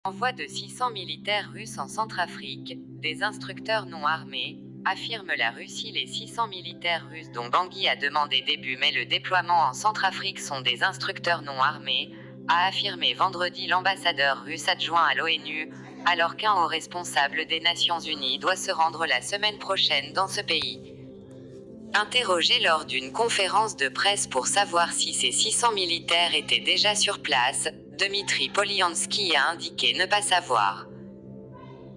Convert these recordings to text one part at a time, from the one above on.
Envoi de 600 militaires russes en Centrafrique, des instructeurs non armés, affirme la Russie. Les 600 militaires russes dont Bangui a demandé début mai le déploiement en Centrafrique sont des instructeurs non armés, a affirmé vendredi l'ambassadeur russe adjoint à l'ONU, alors qu'un haut responsable des Nations Unies doit se rendre la semaine prochaine dans ce pays. Interrogé lors d'une conférence de presse pour savoir si ces 600 militaires étaient déjà sur place, Dmitry Polyansky a indiqué ne pas savoir.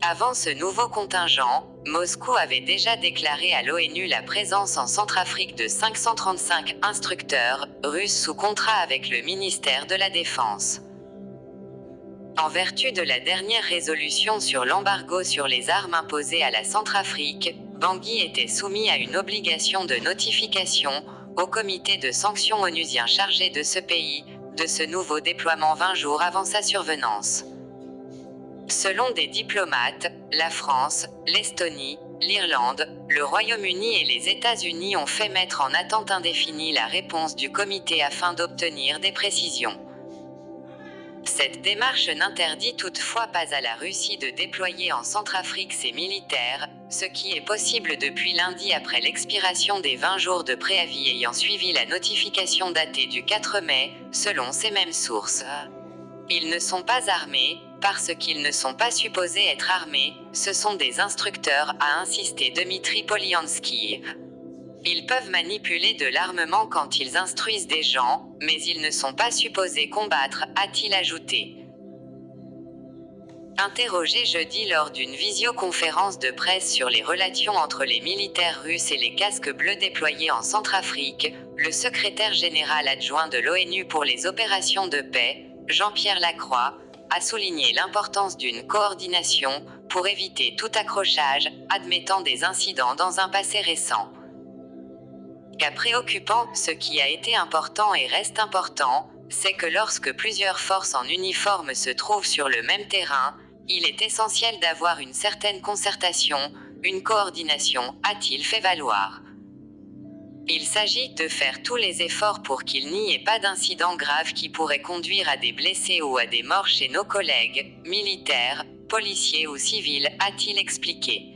Avant ce nouveau contingent, Moscou avait déjà déclaré à l'ONU la présence en Centrafrique de 535 instructeurs russes sous contrat avec le ministère de la Défense. En vertu de la dernière résolution sur l'embargo sur les armes imposées à la Centrafrique, Bangui était soumis à une obligation de notification au comité de sanctions onusien chargé de ce pays, de ce nouveau déploiement 20 jours avant sa survenance. Selon des diplomates, la France, l'Estonie, l'Irlande, le Royaume-Uni et les États-Unis ont fait mettre en attente indéfinie la réponse du comité afin d'obtenir des précisions. Cette démarche n'interdit toutefois pas à la Russie de déployer en Centrafrique ses militaires, ce qui est possible depuis lundi après l'expiration des 20 jours de préavis ayant suivi la notification datée du 4 mai, selon ces mêmes sources. Ils ne sont pas armés, parce qu'ils ne sont pas supposés être armés, ce sont des instructeurs, a insisté Dmitry Polyansky. Ils peuvent manipuler de l'armement quand ils instruisent des gens, mais ils ne sont pas supposés combattre, a-t-il ajouté. Interrogé jeudi lors d'une visioconférence de presse sur les relations entre les militaires russes et les casques bleus déployés en Centrafrique, le secrétaire général adjoint de l'ONU pour les opérations de paix, Jean-Pierre Lacroix, a souligné l'importance d'une coordination pour éviter tout accrochage, admettant des incidents dans un passé récent. Cas préoccupant, ce qui a été important et reste important, c'est que lorsque plusieurs forces en uniforme se trouvent sur le même terrain, il est essentiel d'avoir une certaine concertation, une coordination, a-t-il fait valoir. Il s'agit de faire tous les efforts pour qu'il n'y ait pas d'incidents graves qui pourraient conduire à des blessés ou à des morts chez nos collègues, militaires, policiers ou civils, a-t-il expliqué.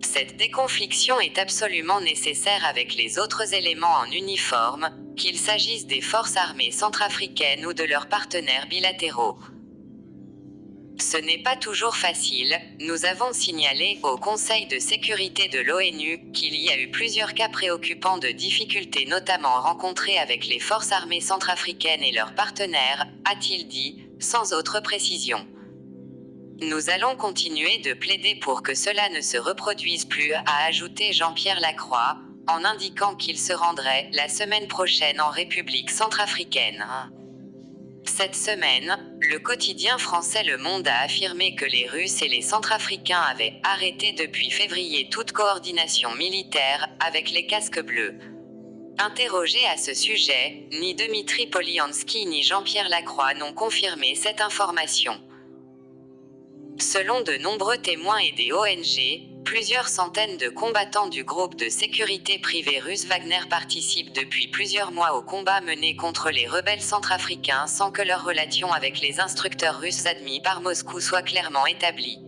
Cette déconfliction est absolument nécessaire avec les autres éléments en uniforme, qu'il s'agisse des forces armées centrafricaines ou de leurs partenaires bilatéraux. Ce n'est pas toujours facile, nous avons signalé au Conseil de sécurité de l'ONU qu'il y a eu plusieurs cas préoccupants de difficultés notamment rencontrés avec les forces armées centrafricaines et leurs partenaires, a-t-il dit, sans autre précision. Nous allons continuer de plaider pour que cela ne se reproduise plus, a ajouté Jean-Pierre Lacroix, en indiquant qu'il se rendrait la semaine prochaine en République centrafricaine. Cette semaine, le quotidien français Le Monde a affirmé que les Russes et les Centrafricains avaient arrêté depuis février toute coordination militaire avec les casques bleus. Interrogés à ce sujet, ni Dmitry Polyansky ni Jean-Pierre Lacroix n'ont confirmé cette information. Selon de nombreux témoins et des ONG, plusieurs centaines de combattants du groupe de sécurité privé russe Wagner participent depuis plusieurs mois aux combats menés contre les rebelles centrafricains sans que leur relation avec les instructeurs russes admis par Moscou soit clairement établie.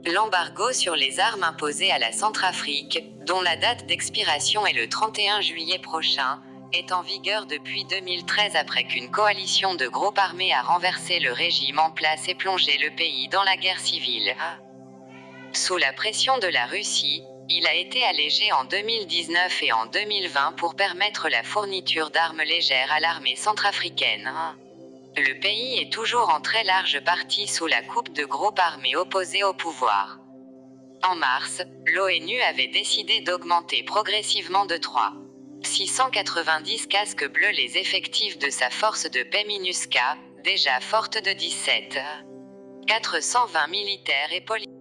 L'embargo sur les armes imposé à la Centrafrique, dont la date d'expiration est le 31 juillet prochain, est en vigueur depuis 2013 après qu'une coalition de groupes armés a renversé le régime en place et plongé le pays dans la guerre civile. Sous la pression de la Russie, il a été allégé en 2019 et en 2020 pour permettre la fourniture d'armes légères à l'armée centrafricaine. Le pays est toujours en très large partie sous la coupe de groupes armés opposés au pouvoir. En mars, l'ONU avait décidé d'augmenter progressivement de 690 casques bleus les effectifs de sa force de paix MINUSCA, déjà forte de 420 militaires et policiers.